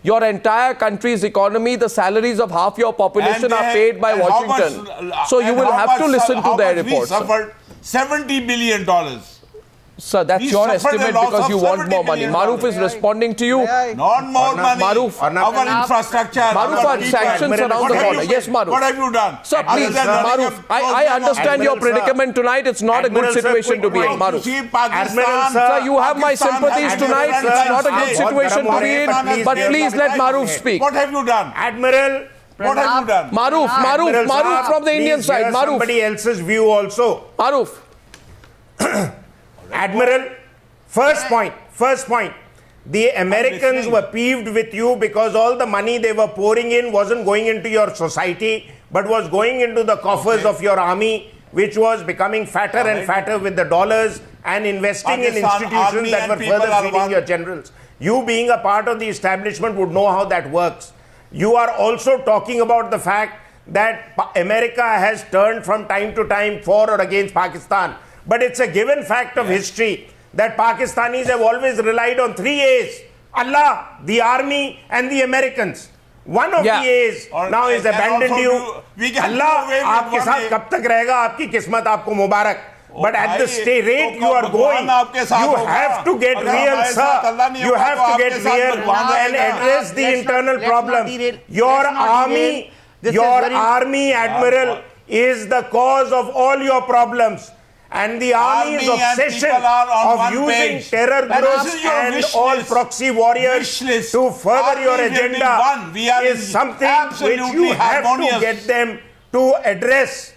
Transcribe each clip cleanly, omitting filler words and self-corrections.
Your entire country's economy, the salaries of half your population are paid by Washington. So you will have to listen to their reports. We suffered $70 billion. Sir, that's your estimate because you want more money. Mahroof is responding to you. Not more money. Mahroof, our infrastructure. Mahroof, are sanctions around the corner. Yes, Mahroof. What have you done? Sir, please, Mahroof, I understand your predicament tonight. It's not a good situation to be in, Mahroof. Sir, you have my sympathies tonight. It's not a good situation to be in. But please let Mahroof speak. What have you done? Admiral, what have you done? Mahroof from the Indian side. Mahroof. Somebody else's view also. Mahroof. Admiral, first point. The Americans were peeved with you because all the money they were pouring in wasn't going into your society, but was going into the coffers of your army, which was becoming fatter and fatter with the dollars and investing in institutions that were further feeding your generals. You being a part of the establishment would know how that works. You are also talking about the fact that America has turned from time to time for or against Pakistan. But it's a given fact of history that Pakistanis have always relied on 3 A's: Allah, the army, and the Americans. One of the A's now is abandoned you. Allah, आपके साथ कब तक रहेगा? आपकी किस्मत आपको मुबारक. But at the rate you are going, you have to get real, sir. You have to get real and address the internal problem. Your army, Admiral, is the cause of all your problems. And the army's obsession of using terror groups and all proxy warriors to further your agenda is something which you have to get them to address.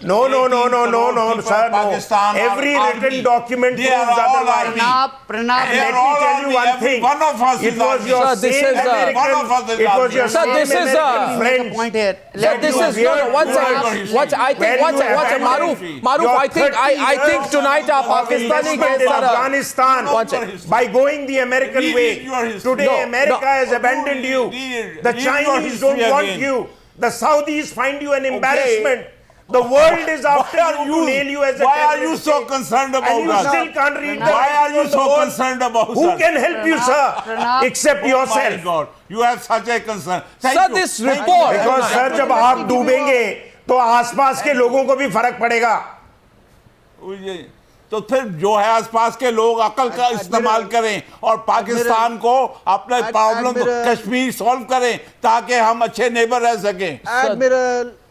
No, sir, no. Every written document proves otherwise. Pranab, let me tell you one thing. It was your same American, it was your same American friends. Point here. Mahroof, I think tonight our Pakistani guests are Afghanistan by going the American way. Today America has abandoned you. The Chinese don't want you. The Saudis find you an embarrassment. The world is after you to nail you as a terrorist. Why are you so concerned about and you still can't read the Why are you so concerned about Who can help you, sir? Except yourself. My God, you have such a concern. Sir, this report. Because sir, जब आप डूबेंगे तो आसपास के लोगों को भी फर्क पड़ेगा. तो फिर जो है आसपास के लोग अकल का इस्तेमाल करें और पाकिस्तान को अपने प्रॉब्लम कश्मीर सॉल्व करें ताकि हम अच्छे नेबर रह सकें.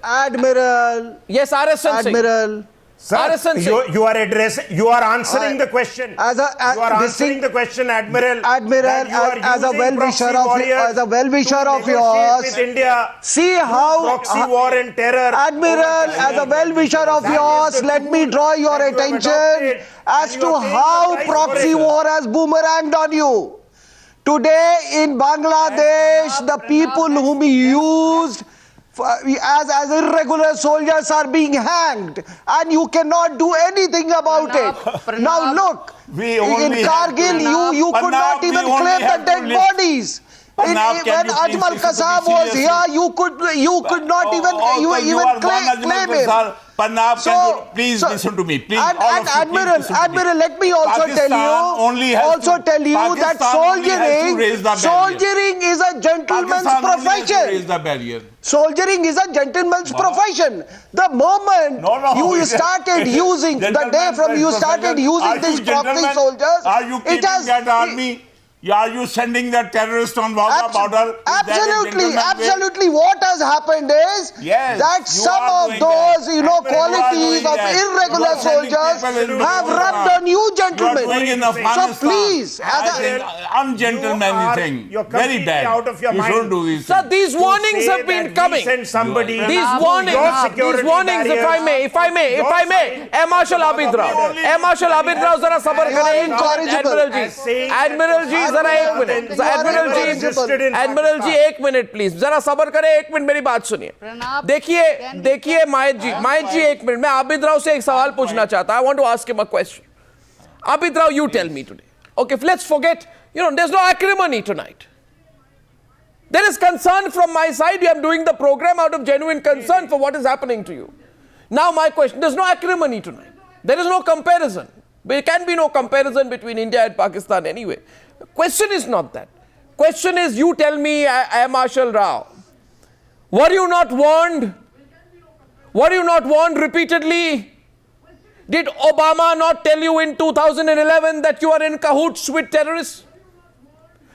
Admiral. Yes, Admiral. Sir, you are answering the question. You are answering the question, Admiral. Admiral, as a well-wisher of yours, with India, see how proxy war and terror. Admiral, as a well-wisher of yours, let me draw your attention as to how proxy war has boomeranged on you. Today in Bangladesh, the people whom you used as irregular soldiers are being hanged, and you cannot do anything about it. Now look, in Kargil you could not even claim the dead bodies. When Ajmal Kasab was here, you could not even claim him. Parnab, please listen to me. Please, Admiral, let me also tell you that soldiering is a gentleman's profession. Soldiering is a gentleman's profession. The moment you started using, the day from you started using these proxy soldiers, it has... Are you sending the terrorists on Wagah border? Absolutely. What has happened is that some of those, qualities of irregular soldiers have rubbed on you, gentlemen. So please, ungentlemanly thing. Very bad. You shouldn't do this. Sir, these warnings have been coming. These warnings, if I may, Air Marshal Abid Rao, zara sabar kare. Admiral Ji, जरा एक minute admiral G एक minute please जरा सबर करें एक minute मेरी बात सुनिए देखिए माहित जी एक मिनट मैं आबिद राव से एक सवाल पूछना चाहता हूं I want to ask him a question. Abid Rao, you tell me today, okay, let's forget, there's no acrimony tonight. There is concern from my side. I'm doing the program out of genuine concern for what is happening to you. Now my question, there's no acrimony tonight. There is no comparison. There can be no comparison between India and Pakistan anyway. Question is not that. Question is, you tell me, Air Marshal Rao, were you not warned? Were you not warned repeatedly? Did Obama not tell you in 2011 that you are in cahoots with terrorists?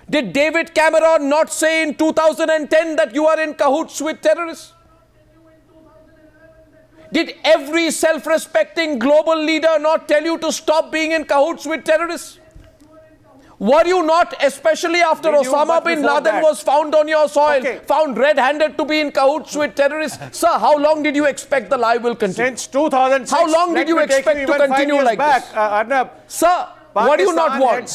Did David Cameron not say in 2010 that you are in cahoots with terrorists? Did every self-respecting global leader not tell you to stop being in cahoots with terrorists? Were you not, especially after Osama bin Laden was found on your soil, found red-handed to be in cahoots with terrorists? Sir, how long did you expect the lie will continue? Since 2006. How long did you expect to continue like this? Arnab, Sir, were you not warned?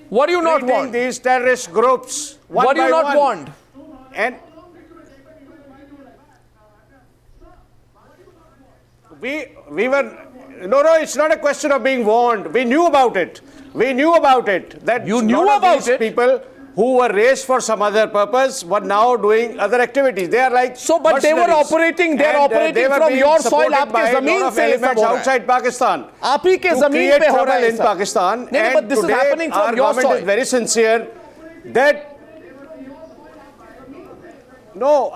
Were you not warned? These terrorist groups Were you not warned? And we were, no, it's not a question of being warned. We knew about it. We knew about it. That you knew about it? People who were raised for some other purpose were now doing other activities. They are like so, but they were operating. They are operating from your soil. आपके ज़मीन से ये सब हो रहा है. Outside Pakistan. आप ही के ज़मीन पे हो रहा है in Pakistan. नहीं, but this is happening from your soil. Our government is very sincere that no.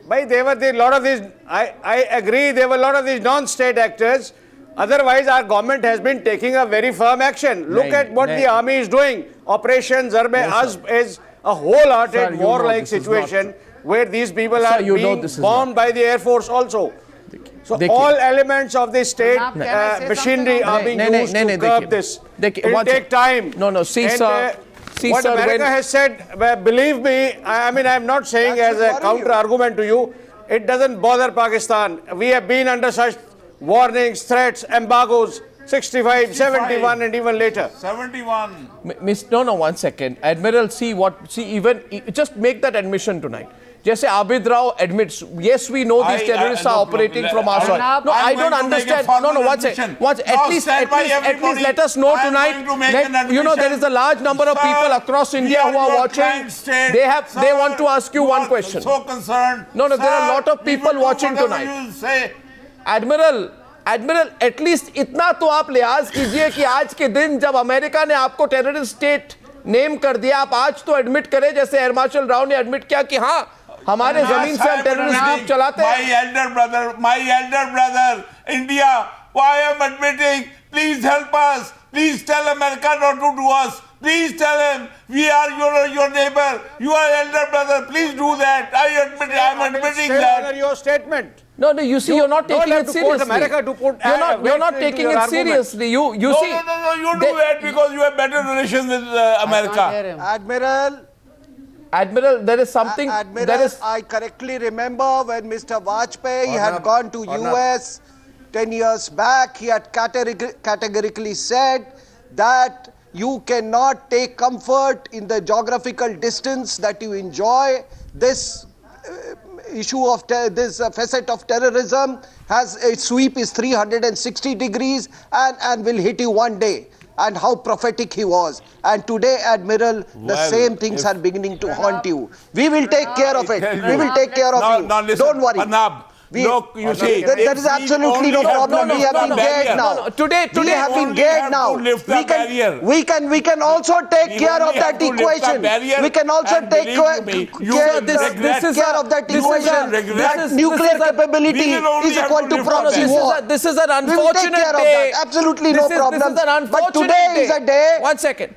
There were a lot of these. I agree. There were a lot of these non-state actors. Otherwise, our government has been taking a very firm action. Look at what the army is doing. Operation Zarb-e-Azb is a wholehearted warlike situation where these people are being bombed by the Air Force also. So all elements of the state machinery are being used to curb this. It will take time. No, see, sir. What America has said, believe me, I mean, I'm not saying as a counter-argument to you, it doesn't bother Pakistan. We have been under such warnings, threats, embargoes, 65, 71 and even later. 71. No, one second. Admiral, just make that admission tonight. Just say Abid Rao admits, yes, we know these terrorists are operating from our soil. No, I don't understand. No, one second. At least let us know tonight. There is a large number of people across India who are watching. They want to ask you one question. So concerned. No, there are a lot of people watching tonight. Admiral, at least इतना तो आप लिहाज कीजिए कि आज के दिन जब अमेरिका ने आपको टेररिस्ट स्टेट नेम कर दिया, आप आज तो एडमिट करें जैसे एयर मार्शल राव ने एडमिट किया कि हाँ हमारे जमीन से हम टेररिस्ट ग्रुप चलाते हैं. My elder brother, India, why I am admitting? Please help us. Please tell America not to do us. Please tell him we are your neighbor. You are elder brother. Please do that. I am admitting that. Your statement. No, you see, you're not taking it seriously. You're not taking it seriously. You see. No, you do that because you have better relations with America. Admiral, there is something. I correctly remember when Mr. Vajpayee had gone to US 10 years back, he had categorically said that you cannot take comfort in the geographical distance that you enjoy. This issue of this facet of terrorism has a sweep is 360 degrees and will hit you one day. And how prophetic he was. And today, Admiral, the same things are beginning to haunt you. We will take care of it. We will take care of you. Don't worry. Arnab, look, you see, there is absolutely no problem. We have been gagged now. Today we have been gagged now. We can also take care of that equation. We can also take care of that equation. That nuclear capability is equal to proxy war. This is an unfortunate day. Absolutely no problem. But today is a day. 1 second.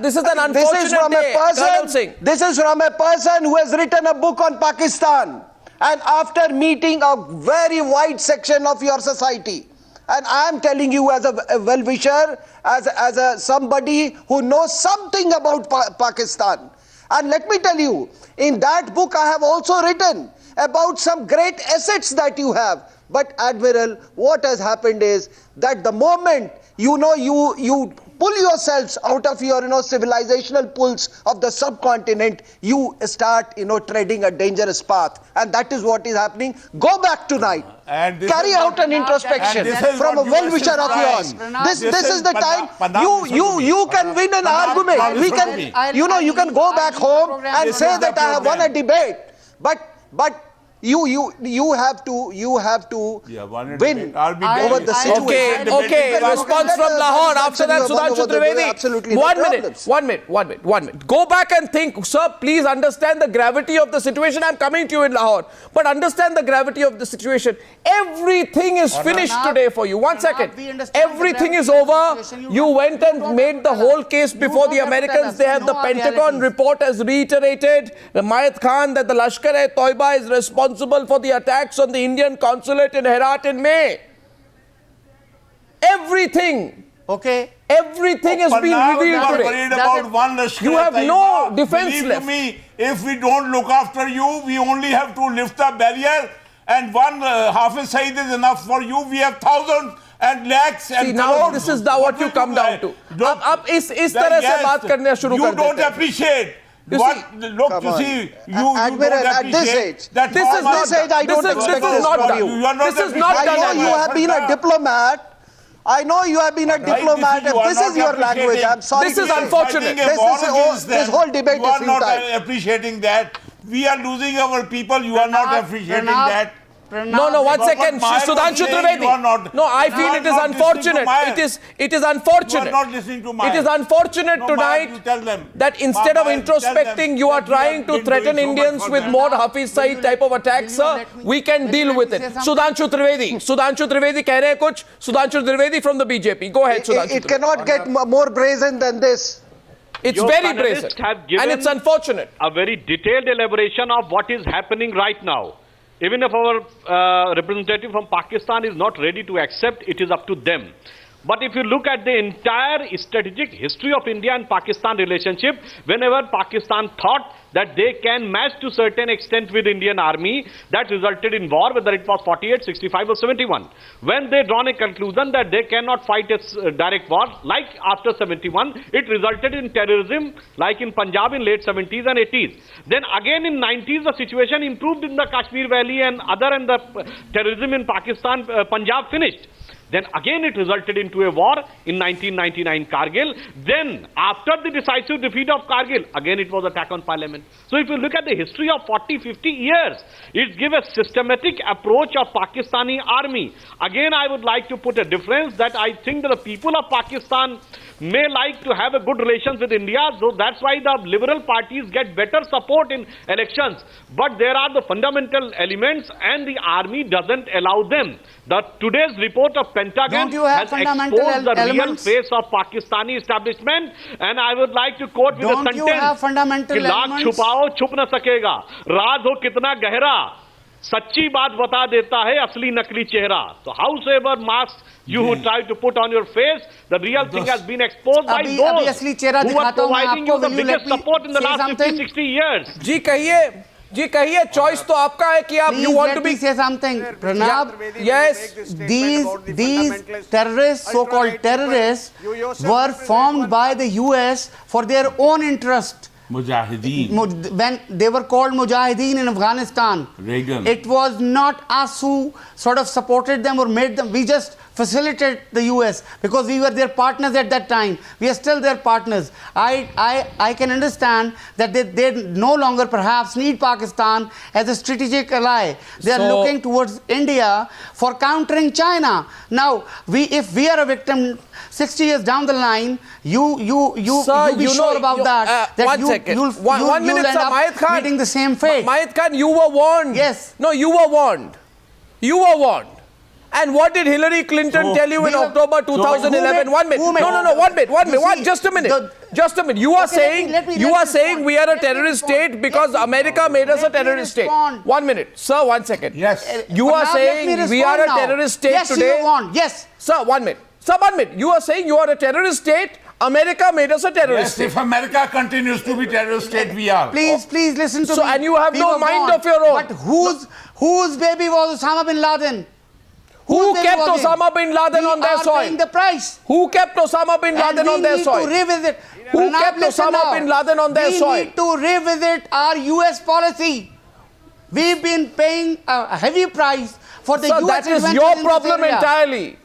This is an unfortunate day. Colonel Singh. This is from a person who has written a book on Pakistan. And after meeting a very wide section of your society, and I am telling you as a well-wisher, as somebody who knows something about Pakistan. And let me tell you, in that book I have also written about some great assets that you have. But Admiral, what has happened is that the moment you pull yourselves out of your civilizational pulls of the subcontinent, you start treading a dangerous path, and that is what is happening. Go back tonight, carry out an introspection from a well-wisher of yours. This is the time. You can win an argument. We can you can go back home and say that I have won a debate, but You have to win over the situation. Okay. Response from Lahore. After that, Sudhanshu Trivedi. 1 minute. Go back and think, sir. Please understand the gravity of the situation. I'm coming to you in Lahore, but understand the gravity of the situation. Everything is finished today for you. 1 second. Everything is over. You went and made the whole case before the Americans. They have the Pentagon report has reiterated Mayat Khan that the Lashkar-e-Toiba is responsible for the attacks on the Indian consulate in Herat in May. Everything. Okay. Everything has been revealed today. You have no defense left. Believe me, if we don't look after you, we only have to lift the barrier, and one Hafiz Saeed is enough for you. We have thousands and lakhs and now this is what you come down to. अब इस तरह से बात करना शुरू कर देते हैं. You don't appreciate. Look, you see, you Admiral, don't at this appreciate age, that this age, I don't expect this from you. This is not I done. know you have been a diplomat. I know you have been a diplomat. If this is your language, I'm sorry. This is unfortunate. This whole debate you are is not futile. appreciating that. We are losing our people. You are not appreciating that. No, 1 second. Sudhanshu Trivedi. No, I feel it is unfortunate. It is unfortunate. You are not listening to It is unfortunate tonight that instead of introspecting, you are trying to threaten Indians with more Hafiz Saeed type of attacks, sir. We can deal with it. Sudhanshu Trivedi कह रहे हैं कुछ. Sudhanshu Trivedi from the BJP. Go ahead, Sudhanshu. It cannot get more brazen than this. It's very brazen. And it's unfortunate. A very detailed elaboration of what is happening right now. Even if our representative from Pakistan is not ready to accept, it is up to them. But if you look at the entire strategic history of India and Pakistan relationship, whenever Pakistan thought that they can match to certain extent with Indian army, that resulted in war, whether it was 48, 65 or 71. When they drawn a conclusion that they cannot fight a direct war, like after 71, it resulted in terrorism, like in Punjab in late 70s and 80s. Then again in 90s, the situation improved in the Kashmir Valley and the terrorism in Pakistan, Punjab finished. Then again it resulted into a war in 1999 Kargil. Then after the decisive defeat of Kargil, again it was attack on parliament. So if you look at the history of 40-50 years, it gives a systematic approach of Pakistani army. Again I would like to put a difference that I think that the people of Pakistan may like to have a good relations with India, so that's why the liberal parties get better support in elections. But there are the fundamental elements and the army doesn't allow them. Today's report of Pentagon has exposed the real face of Pakistani establishment, and I would like to quote with a sentence. Don't you have fundamental elements? Lakh छुपाओ छुप न सकेगा, राज हो कितना गहरा, सच्ची बात बता देता है असली नकली चेहरा. So howsoever masks you who try to put on your face, the real thing has been exposed by those who are providing you the biggest support in the last 50-60 years. जी कहिए, choice तो आपका है कि आप you want to be. Say something, Arnab. Yes. These terrorists, so-called terrorists, were formed by the US for their own interest. Mujahideen. When they were called Mujahideen in Afghanistan, Reagan. It was not us who sort of supported them or made them. We just facilitated the US because we were their partners at that time. We are still their partners. I can understand that they no longer perhaps need Pakistan as a strategic ally. They are looking towards India for countering China. Now, if we are a victim 60 years down the line, you be sure about that. That one second. One minute, end sir. up Mayat Khan, meeting the same fate. Mayat Khan, you were warned. Yes. No, you were warned. You were warned. And what did Hillary Clinton tell you in October 2011? 1 minute. No, 1 minute. Just a minute. Just a minute. You are saying we are a terrorist state because America made us a terrorist state. 1 minute. Sir, 1 second. Yes. You are saying we are a terrorist state today. Yes, you want. Yes. Sir, 1 minute. Sir, 1 minute. You are saying you are a terrorist state. America made us a terrorist state. If America continues to be terrorist state, we are. Please listen to me. So, and you have no mind of your own. But whose baby was Osama bin Laden? Who kept Osama bin Laden on their soil? We are paying the price. Who kept Osama bin Laden on their soil? We need to revisit. Who kept Osama bin Laden on their soil? We need to revisit our US policy. We've been paying a heavy price for the US that is your problem entirely.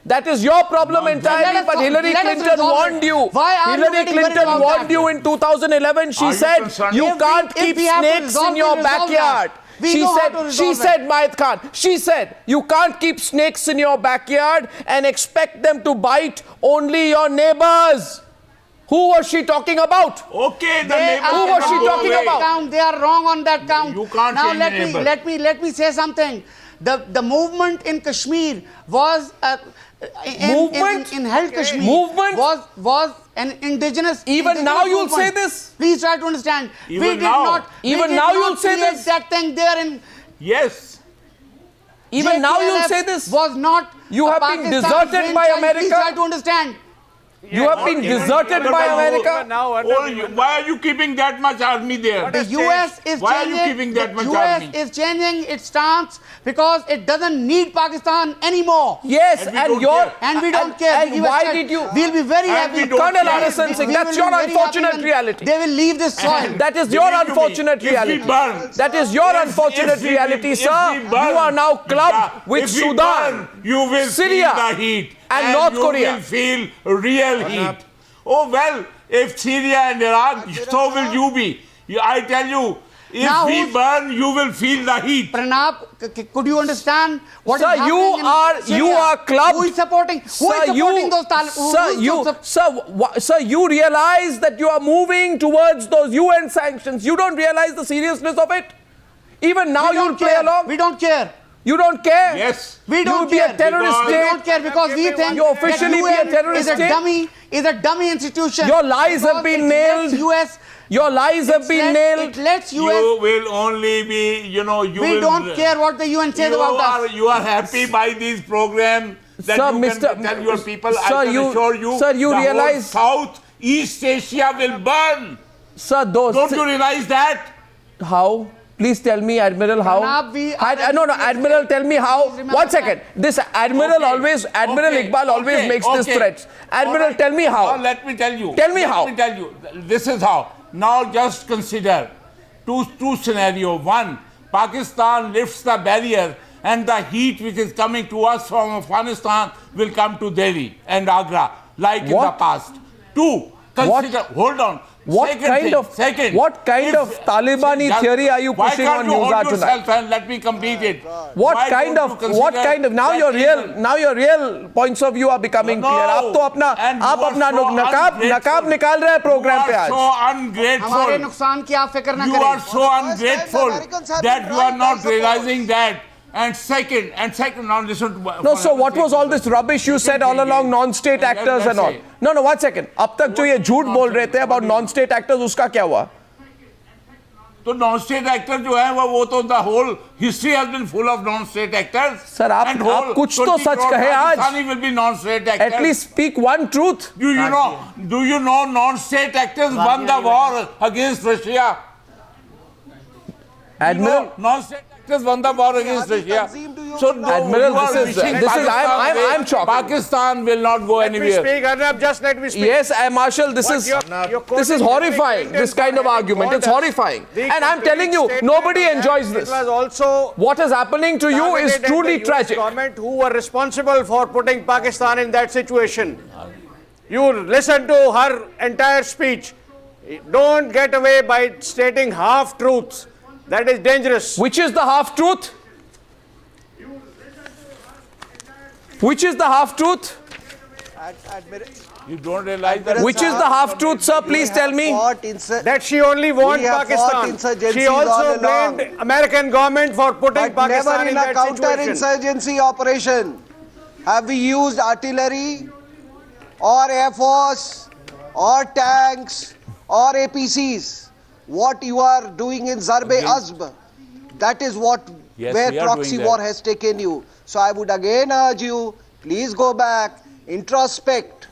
That is your problem entirely, but Hillary Clinton warned you. Hillary Clinton warned you in 2011. She said, you can't keep snakes in your backyard. We She know how said, to she resolve said, Maid Khan, she said, you can't keep snakes in your backyard and expect them to bite only your neighbors. Who was she talking about? Okay, the They neighbor are Who was she cannot go talking away. about? count. They are wrong on that count. You can't now change the neighbor. let me say something. The movement in Kashmir was in held Kashmir Movement? was an indigenous. Even now you'll movement. say this? Please try to understand. Even we did now? not. Even we did now not you'll say create this? that thing there in. Yes. Even now you'll JPLF say this? was not. You a have been Pakistan deserted by franchise. America? Please try to understand. You have been deserted by America? Now, Why are you keeping that much army there? The US is Why are you changing. keeping that the much US army? is changing its stance because it doesn't need Pakistan anymore. Yes, And we and don't you're... care. And we don't care. And Give why us that. did you... We'll be very And happy. we don't Colonel care. Anderson Singh, We that's will your be very unfortunate happy when reality. They will leave this soil. That is your Believe you me, unfortunate if we reality. burn- That is your If- unfortunate if we- reality, if sir. we burn- You are now clubbed with if we Sudan, burn, you will Syria, feel the heat. and North you Korea. will feel real heat. Oh, well, if Syria and Iraq, so will you be. I tell you, if Now we who's- burn, you will feel the heat. Pranab, could you understand what Sir, is happening you in are- Syria? you are clubbed. Who is supporting? Who is supporting those Taliban? Sir, you realize that you are moving towards those UN sanctions. You don't realize the seriousness of it? Even now you'll play along? We don't care. You don't care? Yes. We don't You'll be care. a terrorist We state. don't care because we think You officially that be a terrorist is a state. dummy, is a dummy institution. Your lies have Because been it lets nailed. US, Your lies have been nailed. It lets You US. will only be, you We will... don't care what the UN says about us. You are happy by these programs that Sir, you can tell your people. Sir, I can assure you, sir, you the whole realize- South East Asia will burn. Sir, those... Don't you realize that? How? Please tell me, Admiral, how? Pranab, we are- No, Admiral, tell me how. remember 1 second. This Admiral Admiral Iqbal always makes these threats. Admiral, tell me how. Now, let me tell you. Tell me how. Let me tell you. This is how. Now just consider two scenarios. One, Pakistan lifts the barrier and the heat which is coming to us from Afghanistan will come to Delhi and Agra like in the What? past. Two, consider, hold on. What Second kind thing, of- second, what kind of Talibani just- theory are you pushing why on can't you Newshour hold tonight? yourself and let me complete it? What Why kind don't of you what consider kind of now that your real even- now your real points of view are becoming No, clear. आप तो अपना and you आप are अपना so नकाब ungrateful. निकाल रहे हैं programme पे You are आज. so ungrateful. हमारे नुकसान की आप फिक्र न You are करें. so ungrateful Americans have that been you are trying not to support. realizing that. And second, now listen to... No, so what was all this rubbish you said all along, non-state actors and all? No, 1 second. अब तक जो ये झूठ बोल रहे थे about non-state actors, उसका क्या हुआ? तो non-state actors जो है वो तो the whole history has been full of non-state actors. Sir, आप And whole कुछ तो 20 सच crore कहे आज. Pakistani will be non-state actors. At least speak one truth. Do you know non-state actors won the war against Russia? Admiral, Non-state actors won the war against Russia. So Admiral, you are this is- wishing this is- Pakistan I'm away. shocked. Pakistan will not go Let me anywhere. speak, Arnab, just let me speak. yes, Marshal, this What is you're this is quoting horrifying. Clinton This kind of for argument, having it's called horrifying. the And I'm telling you, complete nobody statement enjoys that this. It was also What is happening to you is targeted at truly the US tragic. government who were responsible for putting Pakistan in that situation. You listen to her entire speech. Don't get away by stating half truths. That is dangerous. Which is the half truth? Which is the half truth? You don't realize that. Which is the half truth, sir? Please tell me. That she only warned We have fought Pakistan. insurgencies She also all along. blamed American government for putting But never Pakistan in in a that situation. counter-insurgency operation have we used artillery or air force or tanks or APCs. What you are doing in Zarb-e-Azb, that is what Yes, where we are proxy doing war that. has taken you. So I would again urge you, please go back, introspect.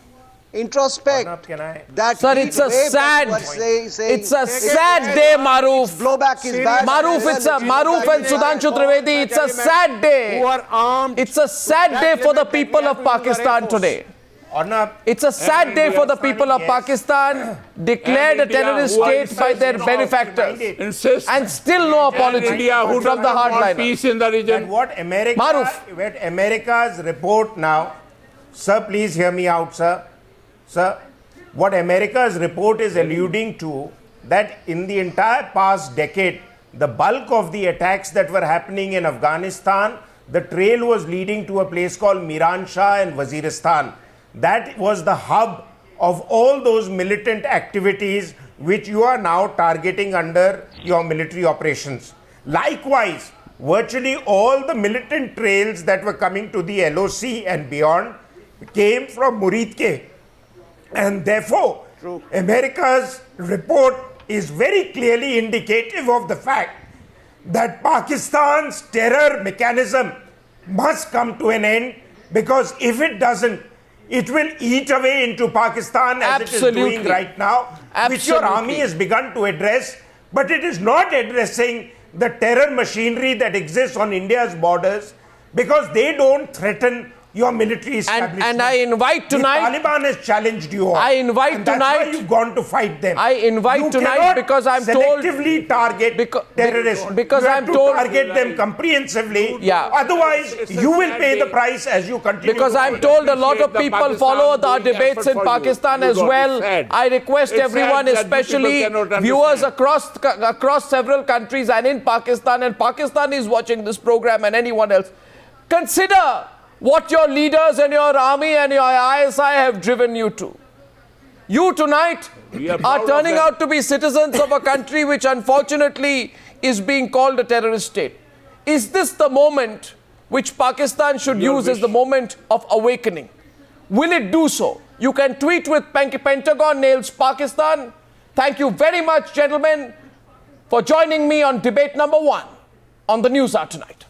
Arnab, can I- That Sir, heat it's a wave that sad, you are saying, it's a sad day, Mahroof. blowback is bad. Mahroof, it's a Mahroof and Sudhanshu Trivedi. It's a sad day. Who are armed. It's a sad day for the people of Pakistan today. Arnab, It's a sad day for the people of Pakistan, declared a India, terrorist who are state by their insisting benefactors, Insist. and still no apology India who from the does not want hardliners. peace in the and region. what America's report now, sir, please hear me out, sir. Sir, what America's report is alluding to, that in the entire past decade, the bulk of the attacks that were happening in Afghanistan, the trail was leading to a place called Miran Shah and Waziristan. That was the hub of all those militant activities which you are now targeting under your military operations. Likewise, virtually all the militant trails that were coming to the LOC and beyond came from Muridke. And therefore, America's report is very clearly indicative of the fact that Pakistan's terror mechanism must come to an end, because if it doesn't, it will eat away into Pakistan as it is doing right now, which your army has begun to address, but it is not addressing the terror machinery that exists on India's borders, because they don't threaten your military establishment. And I invite tonight... The Taliban has challenged you all. I invite and tonight... That's why you've gone to fight them. I invite you tonight because I'm told... selectively target terrorists. Because you I'm have told... to target them comprehensively. Yeah. Otherwise, you will pay the price as you continue. Because I'm told a lot of people follow our debates in Pakistan as well. I request everyone, especially viewers across several countries and in Pakistan, and Pakistan is watching this program and anyone else, consider what your leaders and your army and your ISI have driven you to. You tonight are turning out to be citizens of a country which unfortunately is being called a terrorist state. Is this the moment which Pakistan should use as the moment of awakening? Will it do so? You can tweet with Pentagon nails Pakistan. Thank you very much, gentlemen, for joining me on debate number 1 on the Newshour tonight.